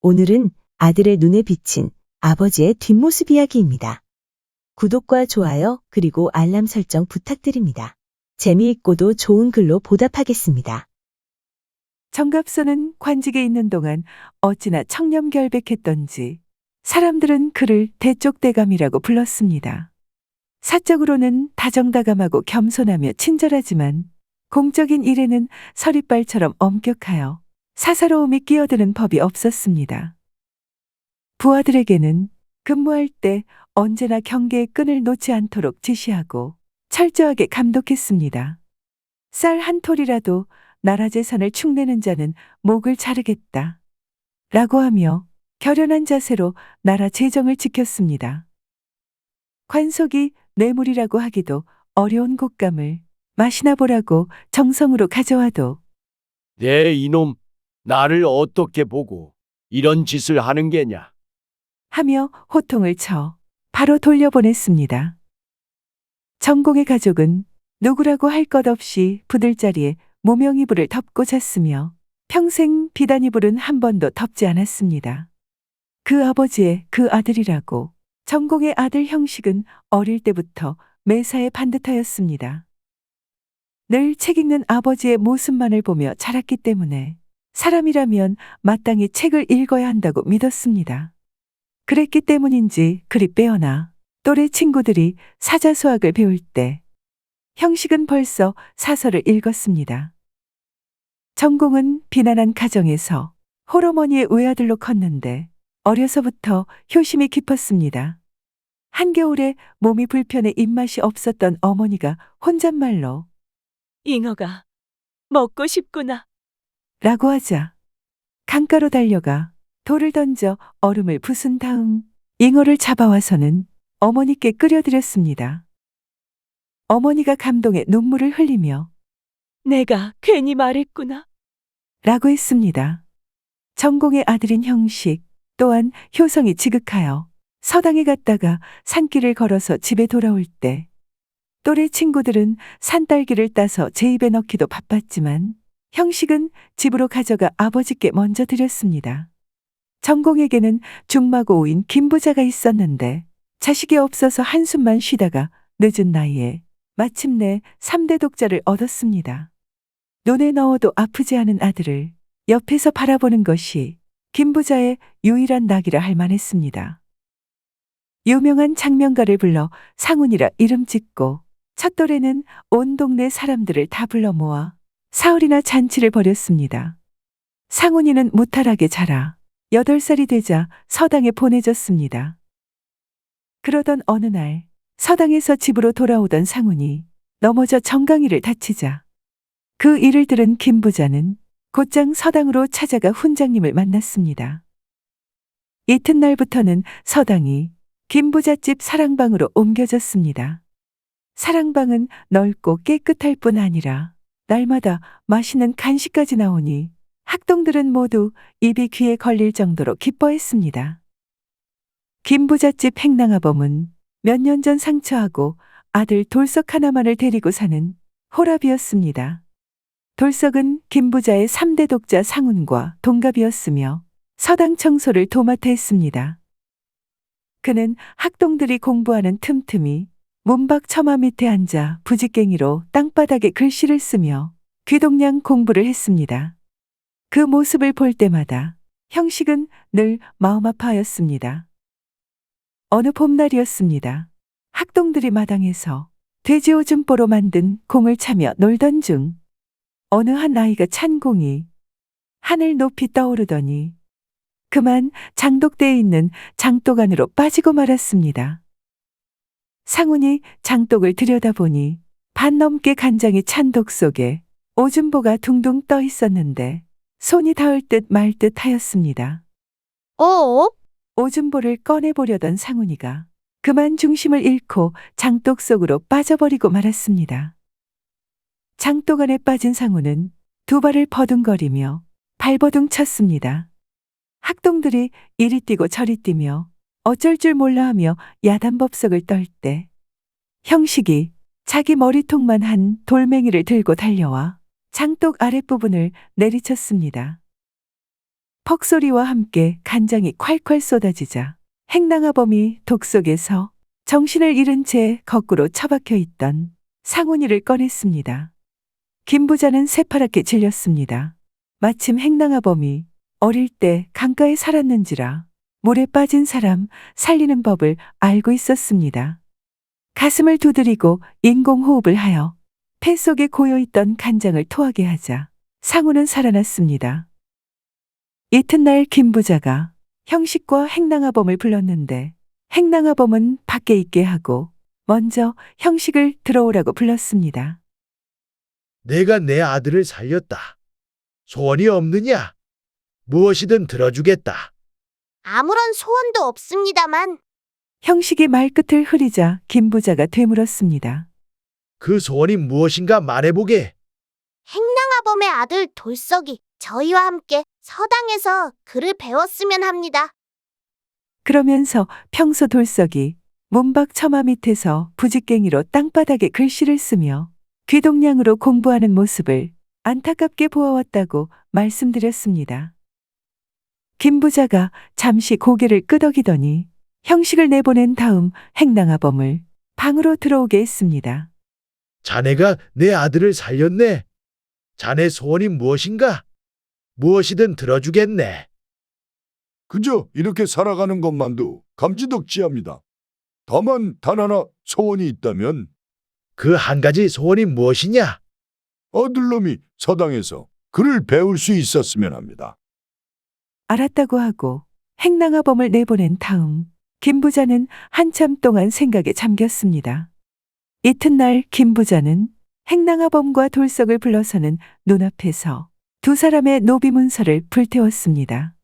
오늘은 아들의 눈에 비친 아버지의 뒷모습 이야기입니다. 구독과 좋아요 그리고 알람 설정 부탁드립니다. 재미있고도 좋은 글로 보답하겠습니다. 정갑선은 관직에 있는 동안 어찌나 청렴결백했던지 사람들은 그를 대쪽대감이라고 불렀습니다. 사적으로는 다정다감하고 겸손하며 친절하지만 공적인 일에는 서리빨처럼 엄격하여 사사로움이 끼어드는 법이 없었습니다. 부하들에게는 근무할 때 언제나 경계의 끈을 놓지 않도록 지시하고 철저하게 감독했습니다. 쌀 한 톨이라도 나라 재산을 축내는 자는 목을 자르겠다. 라고 하며 결연한 자세로 나라 재정을 지켰습니다. 관속이 뇌물이라고 하기도 어려운 곶감을 맛이나 보라고 정성으로 가져와도 내 이놈, 나를 어떻게 보고 이런 짓을 하는 게냐? 하며 호통을 쳐 바로 돌려보냈습니다. 정공의 가족은 누구라고 할 것 없이 부들 자리에 무명 이불을 덮고 잤으며 평생 비단 이불은 한 번도 덮지 않았습니다. 그 아버지의 그 아들이라고 정공의 아들 형식은 어릴 때부터 매사에 반듯하였습니다. 늘 책 읽는 아버지의 모습만을 보며 자랐기 때문에 사람이라면 마땅히 책을 읽어야 한다고 믿었습니다. 그랬기 때문인지 그리 빼어나 또래 친구들이 사자수학을 배울 때 형식은 벌써 사서를 읽었습니다. 정공은 비난한 가정에서 홀어머니의 외아들로 컸는데 어려서부터 효심이 깊었습니다. 한겨울에 몸이 불편해 입맛이 없었던 어머니가 혼잣말로 잉어가 먹고 싶구나. 라고 하자 강가로 달려가 돌을 던져 얼음을 부순 다음 잉어를 잡아와서는 어머니께 끓여드렸습니다. 어머니가 감동에 눈물을 흘리며 내가 괜히 말했구나. 라고 했습니다. 정공의 아들인 형식 또한 효성이 지극하여 서당에 갔다가 산길을 걸어서 집에 돌아올 때 또래 친구들은 산딸기를 따서 제 입에 넣기도 바빴지만 형식은 집으로 가져가 아버지께 먼저 드렸습니다. 정공에게는 중마고우인 김부자가 있었는데 자식이 없어서 한숨만 쉬다가 늦은 나이에 마침내 3대 독자를 얻었습니다. 눈에 넣어도 아프지 않은 아들을 옆에서 바라보는 것이 김부자의 유일한 낙이라 할 만했습니다. 유명한 장명가를 불러 상훈이라 이름 짓고 첫돌에는 온 동네 사람들을 다 불러 모아 사흘이나 잔치를 벌였습니다. 상훈이는 무탈하게 자라 8살이 되자 서당에 보내졌습니다. 그러던 어느 날 서당에서 집으로 돌아오던 상훈이 넘어져 정강이를 다치자 그 일을 들은 김부자는 곧장 서당으로 찾아가 훈장님을 만났습니다. 이튿날부터는 서당이 김부잣집 사랑방으로 옮겨졌습니다. 사랑방은 넓고 깨끗할 뿐 아니라 날마다 맛있는 간식까지 나오니 학동들은 모두 입이 귀에 걸릴 정도로 기뻐했습니다. 김부잣집 행랑아범은 몇 년 전 상처하고 아들 돌석 하나만을 데리고 사는 호랍이었습니다. 돌석은 김부자의 3대 독자 상훈과 동갑이었으며 서당 청소를 도맡아 했습니다. 그는 학동들이 공부하는 틈틈이 문밖 처마 밑에 앉아 부직갱이로 땅바닥에 글씨를 쓰며 귀동냥 공부를 했습니다. 그 모습을 볼 때마다 형식은 늘 마음 아파하였습니다. 어느 봄날이었습니다. 학동들이 마당에서 돼지오줌보로 만든 공을 차며 놀던 중 어느 한 아이가 찬 공이 하늘 높이 떠오르더니 그만 장독대에 있는 장독 안으로 빠지고 말았습니다. 상훈이 장독을 들여다보니 반 넘게 간장이 찬 독 속에 오줌보가 둥둥 떠 있었는데 손이 닿을 듯 말 듯 하였습니다. 오줌보를 꺼내보려던 상훈이가 그만 중심을 잃고 장독 속으로 빠져버리고 말았습니다. 장독 안에 빠진 상훈은 두 발을 버둥거리며 발버둥 쳤습니다. 학동들이 이리 뛰고 저리 뛰며 어쩔 줄 몰라 하며 야단법석을 떨 때 형식이 자기 머리통만 한 돌멩이를 들고 달려와 장독 아랫부분을 내리쳤습니다. 퍽소리와 함께 간장이 콸콸 쏟아지자 행랑아범이 독 속에서 정신을 잃은 채 거꾸로 처박혀 있던 상훈이를 꺼냈습니다. 김 부자는 새파랗게 질렸습니다. 마침 행랑아범이 어릴 때 강가에 살았는지라 물에 빠진 사람 살리는 법을 알고 있었습니다. 가슴을 두드리고 인공호흡을 하여 폐 속에 고여있던 간장을 토하게 하자 상훈은 살아났습니다. 이튿날 김 부자가 형식과 행랑아범을 불렀는데 행랑아범은 밖에 있게 하고 먼저 형식을 들어오라고 불렀습니다. 내가 내 아들을 살렸다. 소원이 없느냐? 무엇이든 들어주겠다. 아무런 소원도 없습니다만 형식이 말끝을 흐리자 김 부자가 되물었습니다. 그 소원이 무엇인가 말해보게. 행랑아범의 아들 돌석이 저희와 함께 서당에서 글을 배웠으면 합니다. 그러면서 평소 돌석이 문밖 처마 밑에서 부직갱이로 땅바닥에 글씨를 쓰며 귀동냥으로 공부하는 모습을 안타깝게 보아왔다고 말씀드렸습니다. 김 부자가 잠시 고개를 끄덕이더니 형식을 내보낸 다음 행랑아범을 방으로 들어오게 했습니다. 자네가 내 아들을 살렸네. 자네 소원이 무엇인가? 무엇이든 들어주겠네. 그저 이렇게 살아가는 것만도 감지덕지합니다. 다만 단 하나 소원이 있다면 그 한 가지 소원이 무엇이냐? 아들놈이 서당에서 글을 배울 수 있었으면 합니다. 알았다고 하고 행랑아범을 내보낸 다음 김 부자는 한참 동안 생각에 잠겼습니다. 이튿날 김 부자는 행랑아범과 돌석을 불러서는 눈앞에서 두 사람의 노비 문서를 불태웠습니다.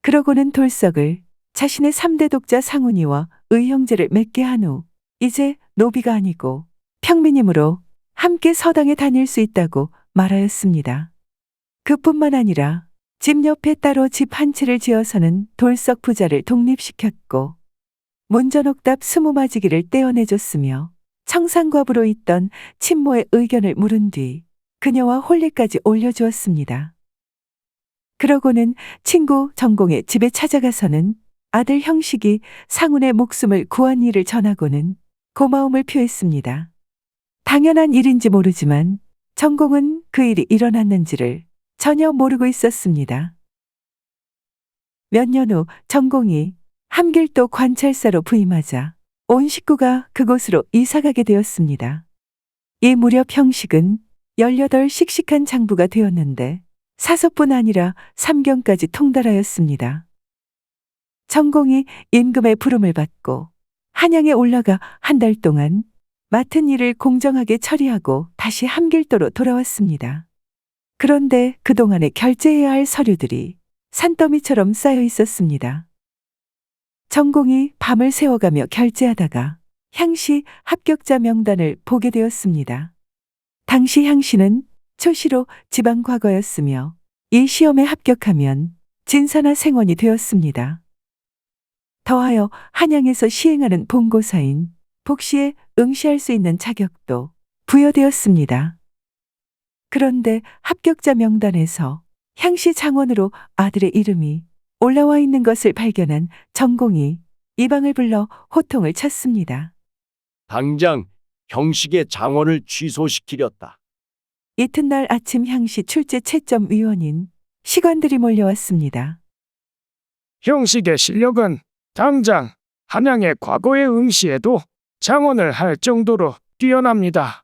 그러고는 돌석을 자신의 3대 독자 상훈이와 의형제를 맺게 한 후 이제 노비가 아니고 평민이므로 함께 서당에 다닐 수 있다고 말하였습니다. 그뿐만 아니라 집 옆에 따로 집 한 채를 지어서는 돌석 부자를 독립시켰고 문전옥답 20마지기를 떼어내줬으며 청산과부로 있던 친모의 의견을 물은 뒤 그녀와 혼례까지 올려주었습니다. 그러고는 친구 전공의 집에 찾아가서는 아들 형식이 상훈의 목숨을 구한 일을 전하고는 고마움을 표했습니다. 당연한 일인지 모르지만 전공은 그 일이 일어났는지를 전혀 모르고 있었습니다. 몇 년 후 전공이 함길도 관찰사로 부임하자 온 식구가 그곳으로 이사가게 되었습니다. 이 무렵 형식은 18 씩씩한 장부가 되었는데 사서뿐 아니라 삼경까지 통달하였습니다. 전공이 임금의 부름을 받고 한양에 올라가 한 달 동안 맡은 일을 공정하게 처리하고 다시 함길도로 돌아왔습니다. 그런데 그동안에 결제해야 할 서류들이 산더미처럼 쌓여 있었습니다. 전공이 밤을 새워가며 결제하다가 향시 합격자 명단을 보게 되었습니다. 당시 향시는 초시로 지방 과거였으며 이 시험에 합격하면 진사나 생원이 되었습니다. 더하여 한양에서 시행하는 본고사인 복시에 응시할 수 있는 자격도 부여되었습니다. 그런데 합격자 명단에서 향시 장원으로 아들의 이름이 올라와 있는 것을 발견한 전공이 이방을 불러 호통을 쳤습니다. 당장 형식의 장원을 취소시키렸다. 이튿날 아침 향시 출제 채점 위원인 시관들이 몰려왔습니다. 형식의 실력은 당장 한양의 과거의 응시에도 장원을 할 정도로 뛰어납니다.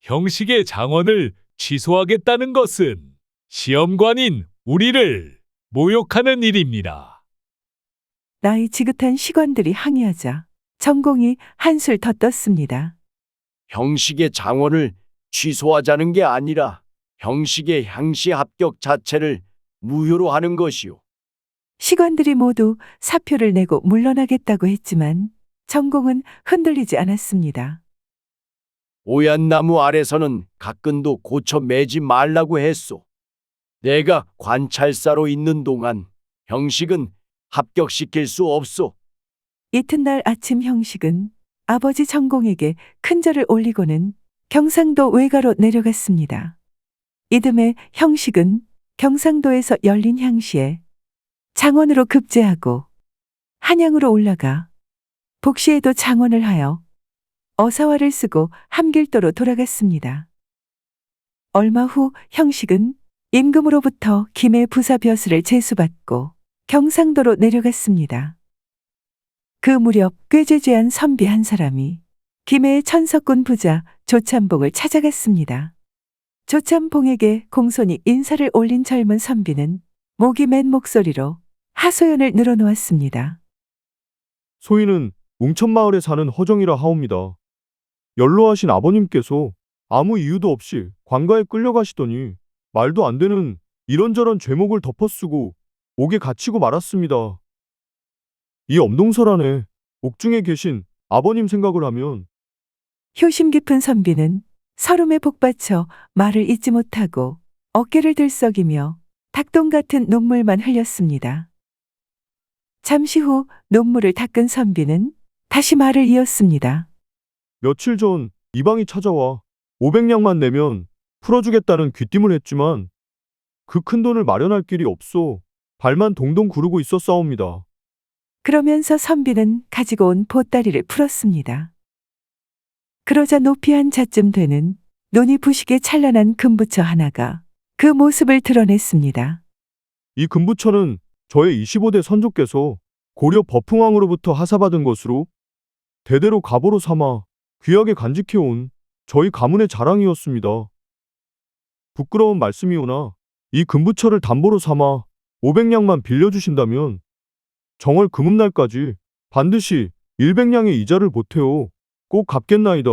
형식의 장원을 취소하겠다는 것은 시험관인 우리를 모욕하는 일입니다. 나이 지긋한 시관들이 항의하자 전공이 한술 더 떴습니다. 형식의 장원을 취소하자는 게 아니라 형식의 향시 합격 자체를 무효로 하는 것이요. 시관들이 모두 사표를 내고 물러나겠다고 했지만 전공은 흔들리지 않았습니다. 오얏나무 아래서는 가끈도 고쳐 매지 말라고 했소. 내가 관찰사로 있는 동안 형식은 합격시킬 수 없소. 이튿날 아침 형식은 아버지 전공에게 큰절을 올리고는 경상도 외가로 내려갔습니다. 이듬해 형식은 경상도에서 열린 향시에 장원으로 급제하고 한양으로 올라가 복시에도 장원을 하여 어사화를 쓰고 함길도로 돌아갔습니다. 얼마 후 형식은 임금으로부터 김해 부사 벼슬을 제수받고 경상도로 내려갔습니다. 그 무렵 꾀죄죄한 선비 한 사람이 김해의 천석군 부자 조참봉을 찾아갔습니다. 조참봉에게 공손히 인사를 올린 젊은 선비는 목이 맨 목소리로 하소연을 늘어놓았습니다. 소인은 웅천마을에 사는 허정이라 하옵니다. 연로하신 아버님께서 아무 이유도 없이 관가에 끌려가시더니 말도 안 되는 이런저런 죄목을 덮어쓰고 옥에 갇히고 말았습니다. 이 엄동설 안에 옥중에 계신 아버님 생각을 하면 효심 깊은 선비는 설움에 복받쳐 말을 잇지 못하고 어깨를 들썩이며 닭똥 같은 눈물만 흘렸습니다. 잠시 후 눈물을 닦은 선비는 다시 말을 이었습니다. 며칠 전 이방이 찾아와 500냥만 내면 풀어주겠다는 귀띔을 했지만 그 큰 돈을 마련할 길이 없어 발만 동동 구르고 있었사옵니다. 그러면서 선비는 가지고 온 보따리를 풀었습니다. 그러자 높이 한 자쯤 되는 눈이 부시게 찬란한 금부처 하나가 그 모습을 드러냈습니다. 이 금부처는 저의 25대 선조께서 고려 버풍왕으로부터 하사받은 것으로 대대로 가보로 삼아 귀하게 간직해온 저희 가문의 자랑이었습니다. 부끄러운 말씀이오나 이 금부처를 담보로 삼아 500냥만 빌려주신다면 정월 금음날까지 반드시 100냥의 이자를 보태어 꼭 갚겠나이다.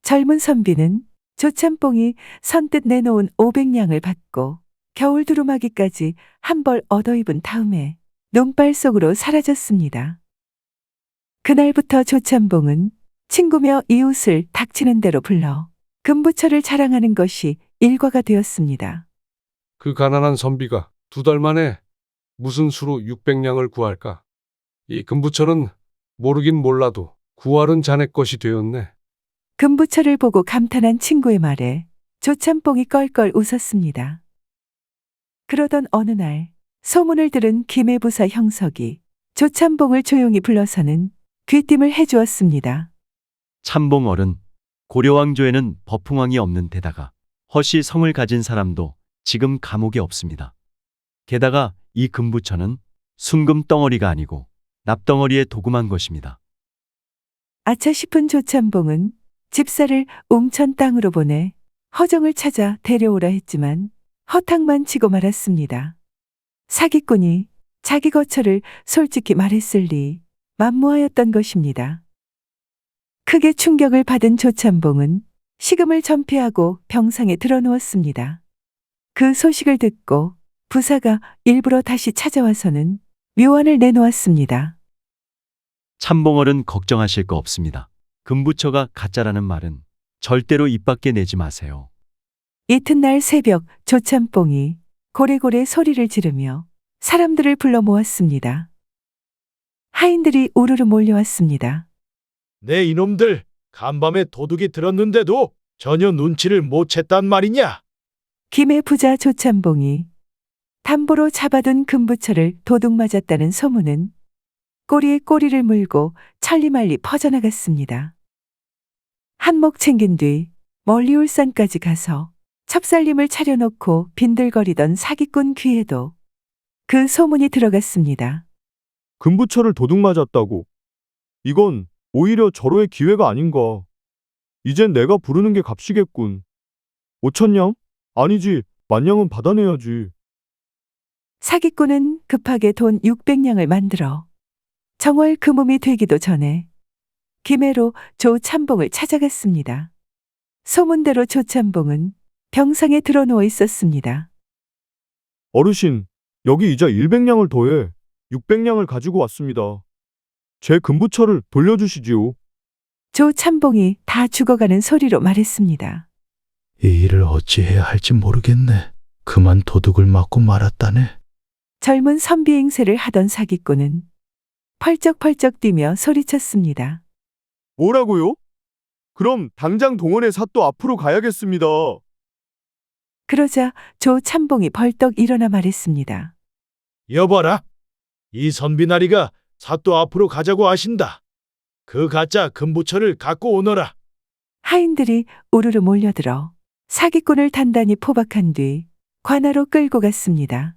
젊은 선비는 조참봉이 선뜻 내놓은 500냥을 받고 겨울 두루마기까지 한 벌 얻어입은 다음에 눈발 속으로 사라졌습니다. 그날부터 조참봉은 친구며 이웃을 닥치는 대로 불러 금부처를 자랑하는 것이 일과가 되었습니다. 그 가난한 선비가 2달 만에 무슨 수로 600냥을 구할까? 이 금부처는 모르긴 몰라도 구할은 자네 것이 되었네. 금부처를 보고 감탄한 친구의 말에 조참봉이 껄껄 웃었습니다. 그러던 어느 날 소문을 들은 김해부사 형석이 조참봉을 조용히 불러서는 귀띔을 해주었습니다. 참봉 어른, 고려왕조에는 버풍왕이 없는 데다가 허씨 성을 가진 사람도 지금 감옥에 없습니다. 게다가 이 금부처는 순금 덩어리가 아니고 납덩어리에 도금한 것입니다. 아차 싶은 조참봉은 집사를 웅천 땅으로 보내 허정을 찾아 데려오라 했지만 허탕만 치고 말았습니다. 사기꾼이 자기 거처를 솔직히 말했을 리 만무하였던 것입니다. 크게 충격을 받은 조참봉은 식음을 전폐하고 병상에 드러누웠습니다. 그 소식을 듣고 부사가 일부러 다시 찾아와서는 묘안을 내놓았습니다. 참봉 어른 걱정하실 거 없습니다. 금부처가 가짜라는 말은 절대로 입 밖에 내지 마세요. 이튿날 새벽 조참봉이 고래고래 소리를 지르며 사람들을 불러 모았습니다. 하인들이 우르르 몰려왔습니다. 내 이놈들, 간밤에 도둑이 들었는데도 전혀 눈치를 못 챘단 말이냐? 김해 부자 조참봉이 담보로 잡아둔 금부처를 도둑 맞았다는 소문은 꼬리에 꼬리를 물고 천리말리 퍼져나갔습니다. 한몫 챙긴 뒤 멀리 울산까지 가서 첩살림을 차려놓고 빈들거리던 사기꾼 귀에도 그 소문이 들어갔습니다. 금부처를 도둑 맞았다고. 이건 오히려 절호의 기회가 아닌가. 이젠 내가 부르는 게 값이겠군. 5천냥? 아니지, 10,000냥은 받아내야지. 사기꾼은 급하게 돈 600냥을 만들어 정월 금음이 되기도 전에 김해로 조참봉을 찾아갔습니다. 소문대로 조참봉은 병상에 드러누워 있었습니다. 어르신, 여기 이자 100냥을 더해 600냥을 가지고 왔습니다. 제 금부처를 돌려주시지요. 조참봉이 다 죽어가는 소리로 말했습니다. 이 일을 어찌해야 할지 모르겠네. 그만 도둑을 맞고 말았다네. 젊은 선비 행세를 하던 사기꾼은 펄쩍펄쩍 뛰며 소리쳤습니다. 뭐라고요? 그럼 당장 동원의 사또 앞으로 가야겠습니다. 그러자 조 참봉이 벌떡 일어나 말했습니다. 여봐라. 이 선비나리가 사또 앞으로 가자고 하신다. 그 가짜 금부처를 갖고 오너라. 하인들이 우르르 몰려들어 사기꾼을 단단히 포박한 뒤 관하로 끌고 갔습니다.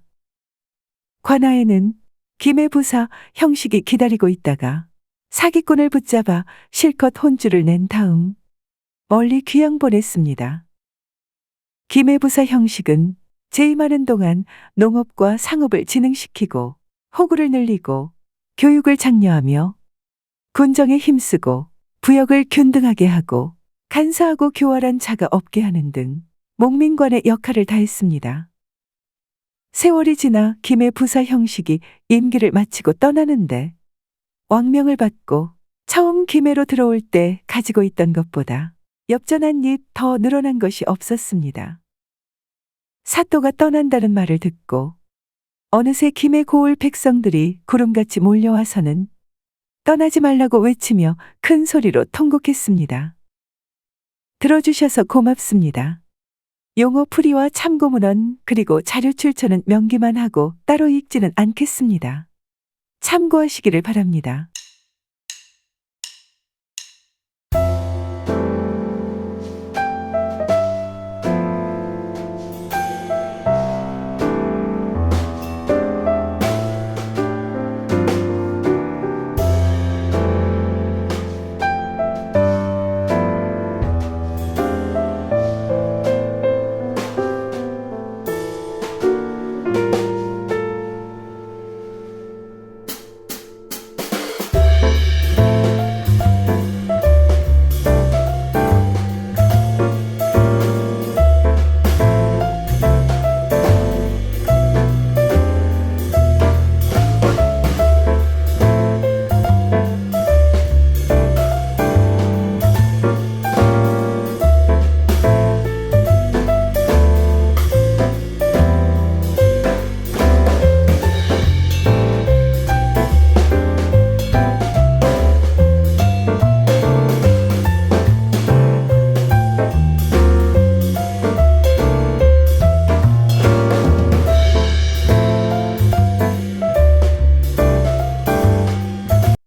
관하에는 김해 부사 형식이 기다리고 있다가 사기꾼을 붙잡아 실컷 혼쭐을 낸 다음 멀리 귀양 보냈습니다. 김해 부사 형식은 재임하는 동안 농업과 상업을 진흥시키고 호구를 늘리고 교육을 장려하며 군정에 힘쓰고 부역을 균등하게 하고 간사하고 교활한 자가 없게 하는 등 목민관의 역할을 다했습니다. 세월이 지나 김해 부사 형식이 임기를 마치고 떠나는데 왕명을 받고 처음 김해로 들어올 때 가지고 있던 것보다 엽전 한 입 더 늘어난 것이 없었습니다. 사또가 떠난다는 말을 듣고 어느새 김해 고을 백성들이 구름같이 몰려와서는 떠나지 말라고 외치며 큰 소리로 통곡했습니다. 들어주셔서 고맙습니다. 용어 풀이와 참고문헌 그리고 자료 출처는 명기만 하고 따로 읽지는 않겠습니다. 참고하시기를 바랍니다.